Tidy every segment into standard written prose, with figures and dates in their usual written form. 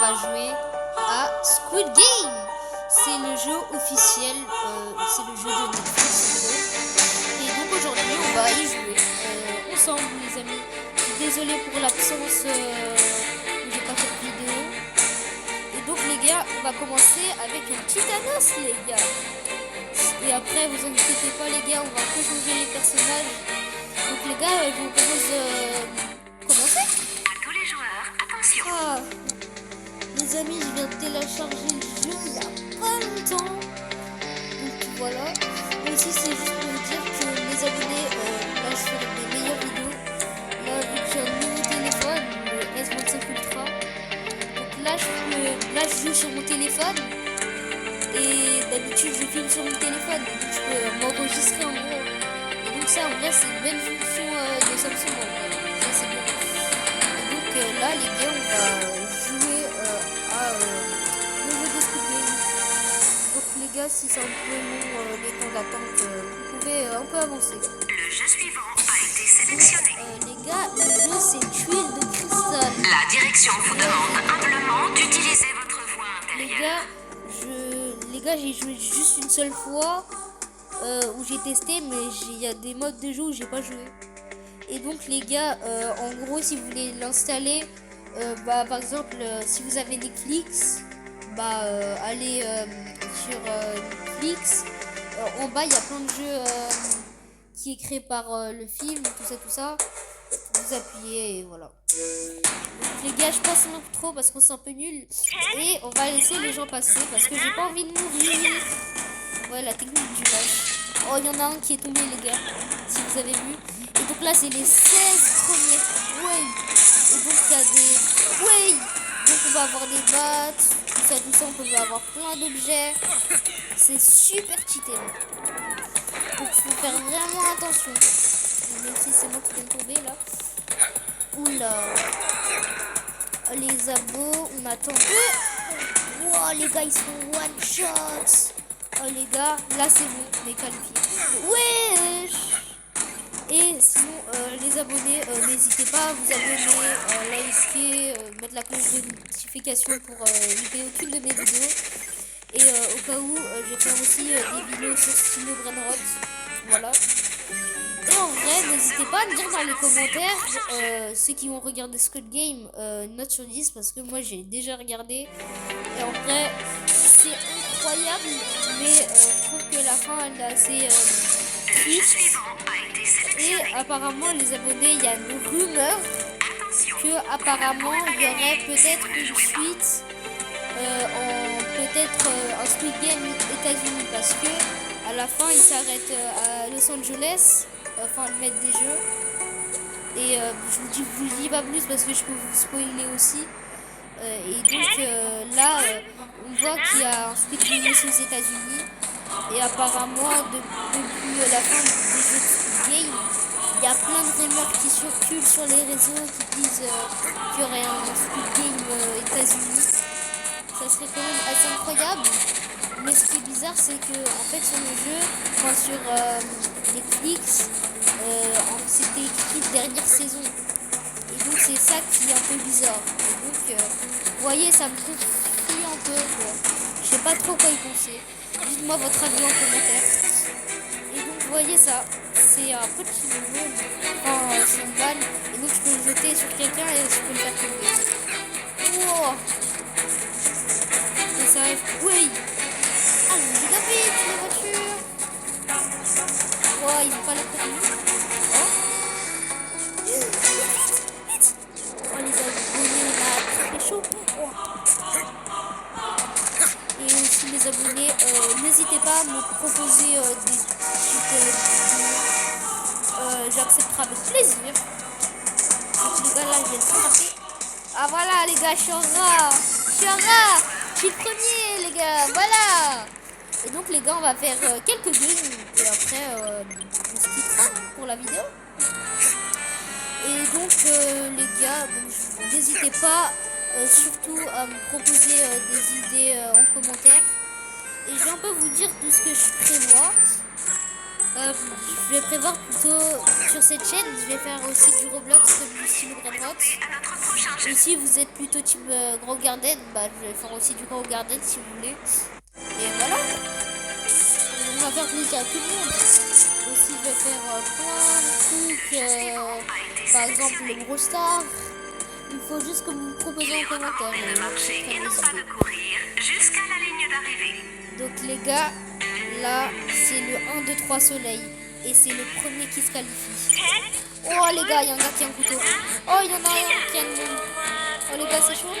va jouer à Squid Game. C'est le jeu officiel, c'est le jeu de Netflix. Et donc aujourd'hui, on va y jouer ensemble, les amis. Désolé pour l'absence, j'ai pas fait de vidéo. Et donc les gars, on va commencer avec une petite annonce, les gars. Et après, vous inquiétez pas, les gars, on va changer les personnages. Donc les gars, je vous propose commencer. À tous les joueurs, attention. Ah, les amis, je viens de télécharger le jeu il y a pas longtemps. Donc voilà. Mais aussi, c'est juste pour vous dire que les abonnés, là je fais des meilleures vidéos. Là, vu que j'ai un nouveau téléphone, le S25 Ultra. Donc là, je joue sur mon téléphone. Et d'habitude, je filme sur mon téléphone. Donc je peux m'enregistrer en gros. Et donc ça, en vrai, c'est une belle fonction de Samsung. Ça, c'est bien. Et donc là, les gars, on va jouer à le jeu de Squid Game. Donc les gars, si c'est un peu long les temps d'attente, vous pouvez un peu avancer. Le jeu suivant a été sélectionné. Les gars, le jeu c'est tuile de cristal. La direction vous demande humblement d'utiliser votre voix Les intérieure. gars, j'ai joué juste une seule fois où j'ai testé, mais il y a des modes de jeu où j'ai pas joué. Et donc les gars, en gros, si vous voulez l'installer, par exemple, si vous avez Netflix, allez sur Netflix. En bas, il y a plein de jeux qui est créé par le film, tout ça. Vous appuyez et voilà. Donc, les gars, je passe un peu trop parce qu'on c'est un peu nul. Et on va laisser les gens passer parce que j'ai pas envie de mourir. Ouais, la technique du lâche. Oh, il y en a un qui est tombé, les gars. Si vous avez vu. Et donc là, c'est les 16 premiers. Ouais. Et donc, il y a des. Ouais. Donc, on va avoir des battes. Tout ça, on peut avoir plein d'objets. C'est super cheaté. Donc, il faut faire vraiment attention. Même si c'est moi qui viens de tomber là. Oula. Les abos, on attend. Wow, les gars, ils sont one shot. Oh, les gars, là c'est bon, on est qualifiés. Wesh. Et sinon, les abonnés, n'hésitez pas à vous abonner, liker, mettre la cloche de notification pour louper aucune de mes vidéos. Et au cas où, je vais faire aussi des vidéos sur Stylo Brainrot. Voilà. Et en vrai, n'hésitez pas à me dire dans les commentaires, ceux qui vont regarder Squid Game, une note sur 10, parce que moi j'ai déjà regardé. Et en vrai, c'est incroyable, mais je trouve que la fin elle est assez Le jeu triste. suivant a été Et sélectionné. apparemment, les abonnés, il y a une rumeur Attention. que apparemment il y aurait peut-être une suite en Squid Game États-Unis, parce que à la fin il s'arrête à Los Angeles, enfin le maître des jeux. Et je vous dis pas plus parce que je peux vous spoiler aussi. Et donc là, on voit qu'il y a un Squid Game aussi aux États-Unis. Et apparemment, depuis la fin des jeux de Squid Game, il y a plein de rumeurs qui circulent sur les réseaux qui disent qu'il y aurait un Squid Game États-Unis. Ça serait quand même assez incroyable. Mais ce qui est bizarre, c'est que en fait sur le jeu, enfin sur Netflix, c'était écrit dernière saison. Et donc c'est ça qui est un peu bizarre. Et donc, vous voyez, ça me confie un peu. Je sais pas trop quoi y penser. Dites-moi votre avis en commentaire. Et donc vous voyez ça, c'est un peu de jaune. Enfin, c'est une balle. Et donc je peux le jeter sur quelqu'un et je peux le faire tomber. Wow. Et ça arrive. Oui. Ah, le gigabit, les voitures. Oh, ils ont pas la permis. Oh. Vite. Oh, les abonnés, on a très chaud. Oh. Et aussi les abonnés, n'hésitez pas à me proposer des petites vidéos. J'accepterai avec plaisir. Donc les gars, là, je vais le frapper. Ah voilà les gars, je suis un rat. Je suis le premier les gars, voilà. Et donc les gars, on va faire quelques games. Et après, on se quittera pour la vidéo. Et donc les gars, n'hésitez pas surtout à me proposer des idées en commentaire. Et je vais un peu vous dire tout ce que je prévois. Je vais prévoir plutôt sur cette chaîne, je vais faire aussi du Roblox comme du style Roblox. À notre prochain jeu. Et si vous êtes plutôt team Grow Garden, bah je vais faire aussi du Grow Garden si vous voulez. Et voilà. On va faire plaisir à tout le monde. Aussi je vais faire plein de trucs, par exemple le Brawl Stars. Il faut juste que vous me proposiez en commentaire. De marcher et non pas de courir jusqu'à la ligne d'arrivée. Donc les gars, là c'est le 1, 2, 3 soleil. Et c'est le premier qui se qualifie. Oh les gars, il y a un gars qui a un couteau. Oh il y en a un qui a une bombe. Oh les gars, c'est chaud. Ah,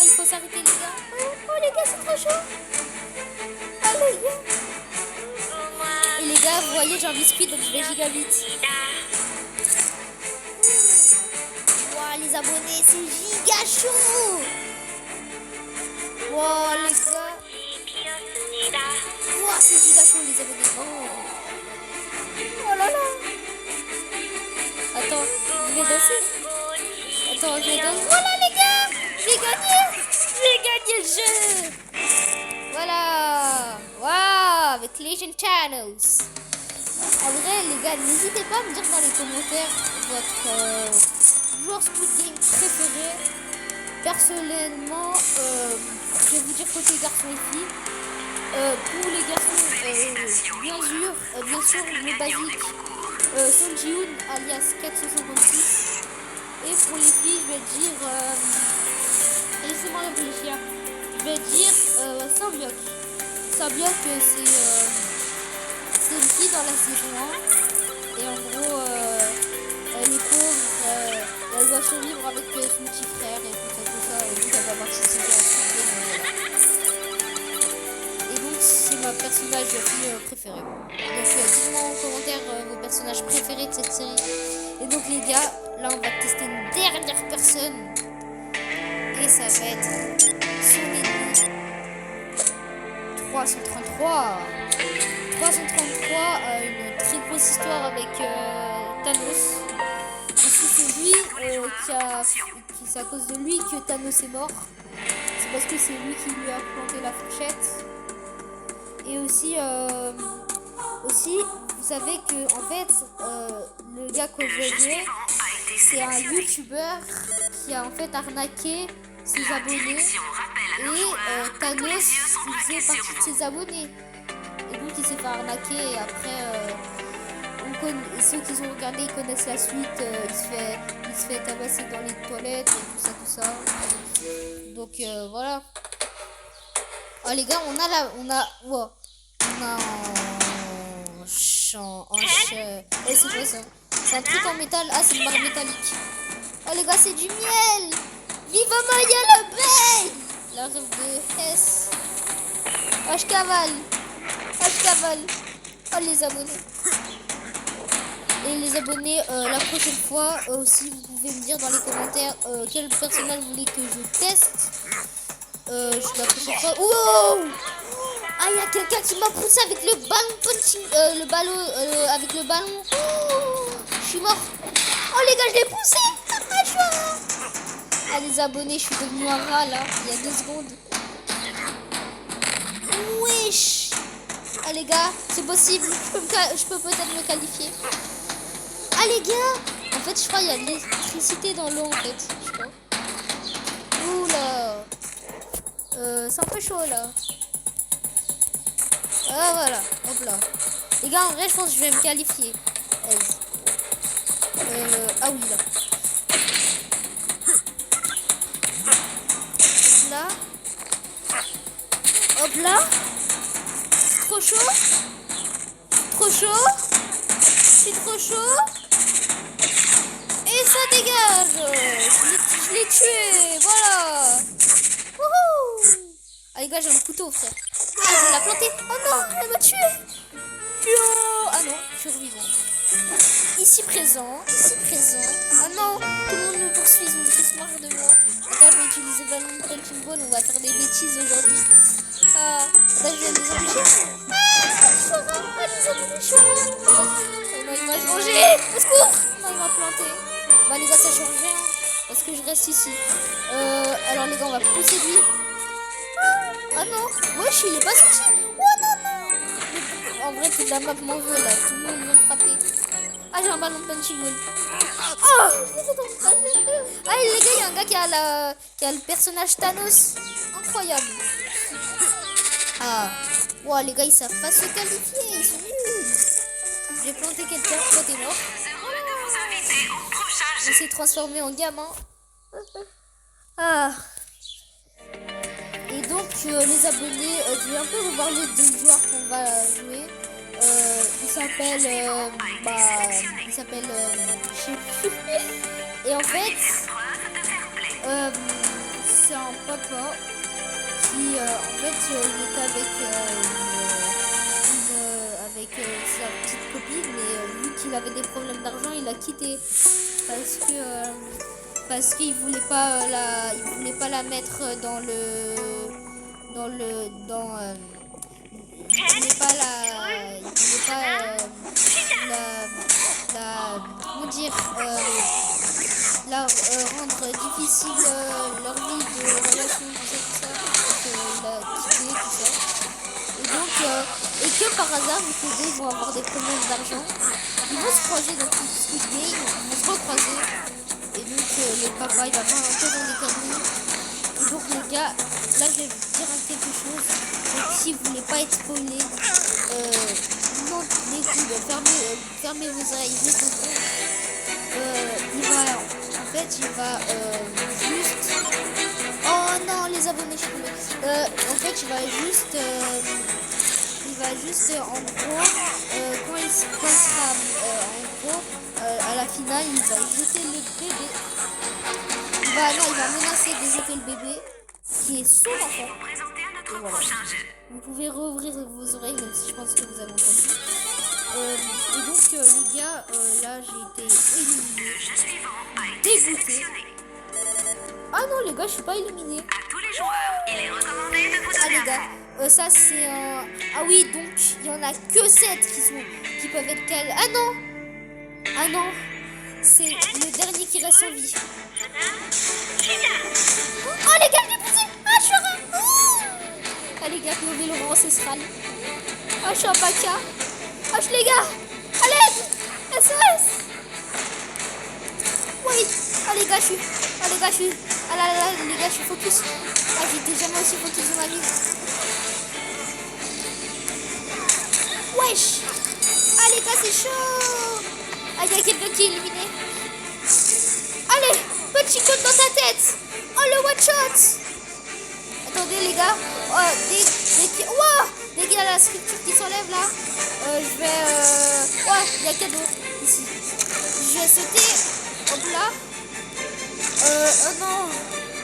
il faut s'arrêter les gars. Oh les gars, c'est trop chaud. Ah les gars. Et les gars, vous voyez, j'ai un biscuit donc je vais giga vite. Wow, les abonnés, c'est giga chaud. Wow les gars. Wow, c'est giga chaud les abonnés. Oh là là. Attends, je vais danser. Attends, je vais danser. Voilà les gars, j'ai gagné. J'ai gagné le jeu. Voilà. Waouh, avec Legend Channels. En vrai les gars, n'hésitez pas à me dire dans les commentaires votre joueur Squid Game préféré. Personnellement, je vais vous dire côté garçons et filles. Pour les garçons, bien sûr, le basique, Son Ji-hoon alias 466. Et pour les filles, je vais dire, laissez-moi réfléchir, je vais dire Symbiote. Symbiote, c'est une fille dans la saison 1. Et en gros, elle est pauvre, elle doit survivre avec son petit frère et tout ça, et donc elle va participer à ce c'est ma personnage préféré. Donc dites-moi en commentaire vos personnages préférés de cette série. Et donc les gars, là on va tester une dernière personne. Et ça va être son ennemi. 333. 333 a une très grosse histoire avec Thanos. Aussi c'est lui c'est à cause de lui que Thanos est mort. C'est parce que c'est lui qui lui a planté la fourchette. Et aussi, vous savez que en fait, le gars que je veux, c'est un youtubeur qui a en fait arnaqué ses abonnés. Et Thanos, il faisait partie de ses abonnés. Et donc il s'est fait arnaquer et après, ceux qui ont regardé, ils connaissent la suite. Il se fait tabasser dans les toilettes et tout ça. Donc voilà. Oh les gars, on a c'est quoi ça? C'est un truc en métal. Ah, c'est une barre métallique. Oh les gars, c'est du miel. Viva Maya l'abeille. La rêve de Hess. Oh, je cavale. Oh les abonnés. Et les abonnés, la prochaine fois aussi, vous pouvez me dire dans les commentaires quel personnage vous voulez que je teste. La prochaine fois. Wow! Ah, il y a quelqu'un qui m'a poussé avec le ballon punching, avec le ballon. Oh, je suis mort. Oh les gars, je l'ai poussé. Ah les abonnés, je suis devenu un rat là, il y a 2 secondes. Wesh. Ah les gars, c'est possible, je peux peut-être me qualifier. Ah les gars, en fait je crois qu'il y a de l'électricité dans l'eau en fait, je crois. Oula. C'est un peu chaud là. Ah voilà, hop là. Les gars, en vrai, je pense que je vais me qualifier. Ah oui, là. Hop là. Hop là. Trop chaud. Trop chaud. C'est trop chaud. Et ça dégage. Je l'ai tué. Voilà. Wouhou. Ah les gars, j'ai un couteau, frère. Ah, je vais la planter. Oh non, elle m'a tué. Ah non, survivant. Ici présent. Ah non, tout le monde me poursuit, ils ont tous marre de moi. Attends, je vais utiliser le ballon de punching ball, on va faire des bêtises aujourd'hui. Ah, là je vais les empêcher. Les abonnés, oh non, il m'a mangé. Au secours. Non, il m'a planté. Bah les gars, ça change rien, parce que je reste ici. Alors les gars, on va pousser lui. Ah non, wesh, il est pas sorti. Oh non, non. en vrai, toute la map m'en veut là. Tout le monde veut me frapper. Ah, j'ai un ballon de punching ball. Oh, ah, les gars, il y a un gars qui a le personnage Thanos. Incroyable. Ah, wow, les gars, ils savent pas se qualifier. Ils sont nuls. J'ai planté quelqu'un. Toi, t'es mort. On s'est transformé en gamin. Ah. Et donc, les abonnés, je vais un peu revoir les deux joueurs qu'on va jouer. Il s'appelle, je sais plus. Et en fait, c'est un papa qui, en fait, il était avec sa petite copine, mais vu qu'il avait des problèmes d'argent, il a quitté parce qu'il voulait pas il voulait pas la mettre il voulait pas comment dire, rendre difficile leur vie de relation, tout ça. Donc, il a quitté tout ça. Et donc, et que par hasard, vu que les deux vont avoir des problèmes d'argent, ils vont se croiser dans tout Squid Game, ils vont se recroiser. Et donc, le papa, il va voir un peu dans les conneries. Et donc, les gars, là, je vais vous dire quelque chose. Donc, si vous voulez pas être spoilé, non, les coups, fermez vos oreilles, juste il va juste... Oh non, les abonnés, je suis tombée. En fait, il va juste, en gros, quand il sera en gros, à la finale, il va jeter le bébé. Il va menacer de jeter le bébé, qui est son enfant. Et voilà. Vous pouvez rouvrir vos oreilles, même si je pense que vous avez entendu. Et donc, les gars, là, j'ai été éliminé. Dégoûté. Ah non, les gars, je suis pas éliminé. À tous les joueurs, il est recommandé de vous Ah, donner les gars, ça c'est un... Ah oui, donc, il y en a que 7 qui peuvent être calés. Ah non. Ah non. C'est le dernier qui reste en vie. Oh, les gars, je l'ai poussé. Ah, je suis un... Ah, les gars, mauvais Laurent ancestral. Ah, je suis un paca. Ah, les gars. À l'aide. SOS. Oui. Ah, les gars, je suis... Ah là là, les gars, je suis focus. Ah, j'étais jamais aussi focus de ma vie. Wesh. Ah, les gars, c'est chaud. Ah, il y a quelqu'un qui est éliminé. Allez, petit coup dans ta tête. Oh, le one shot. Attendez, les gars. Dès qu'il y a la scripture qui s'enlève là, je vais... Ouais, il y a cadeau ici. Je vais sauter. Hop là. Oh non,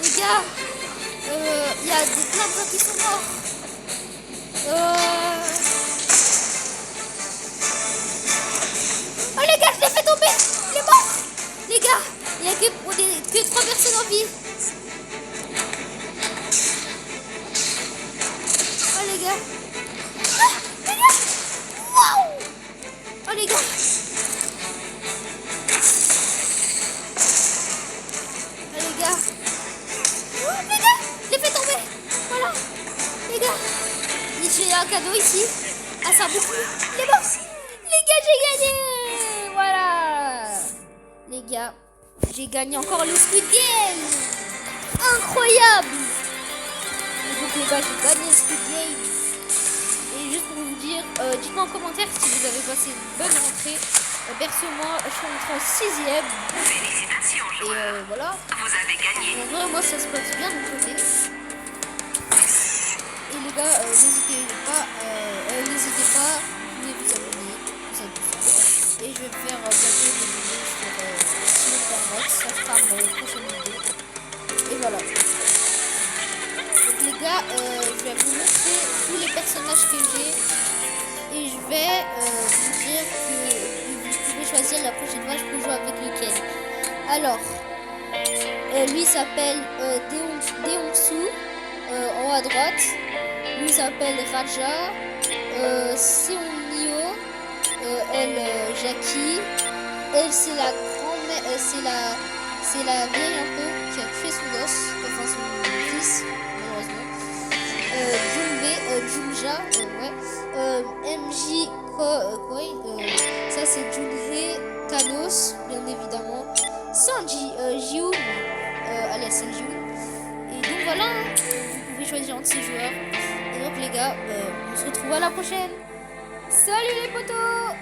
les gars, il y a plein de gens qui sont morts. Oh les gars, je l'ai fait tomber, il est mort. Les gars, il n'y a que 3 personnes en vie. Oh les gars. Ah, les gars. Wow. Oh les gars. J'ai un cadeau ici. Ah, ça a beaucoup. Il est mort. Les gars, j'ai gagné. Voilà. Les gars, j'ai gagné encore le Squid Game. Incroyable. Et donc, les gars, j'ai gagné le Squid Game. Et juste pour vous dire, dites-moi en commentaire si vous avez passé une bonne rentrée. Perso, moi, je suis rentrée en 6ème. Félicitations, joueurs. Et voilà. Vous avez gagné. En vrai, moi, ça se passe bien de mon côté. Et les gars, n'hésitez pas, vous pouvez vous abonner, tout ça. Et je vais faire bientôt des vidéos sur Internet, ça sera ma prochaine vidéo. Et voilà. Donc les gars, je vais vous montrer tous les personnages que j'ai. Et je vais vous dire que vous pouvez choisir la prochaine fois, je peux jouer avec lequel. Alors, lui s'appelle Deongsu, en haut à droite. Lui s'appelle Raja, Seonmyo, elle Jackie, elle c'est la grand-mère, c'est la vieille un peu qui a tué son gosse, enfin son fils malheureusement. Jumbe, Jumja, ouais. MJ Koi, ça c'est Junhei, Thanos, bien évidemment, Sanji, Jiun, alias Sanji. Et donc voilà, hein, vous pouvez choisir un de ces joueurs. Et donc les gars, on se retrouve à la prochaine. Salut les potos!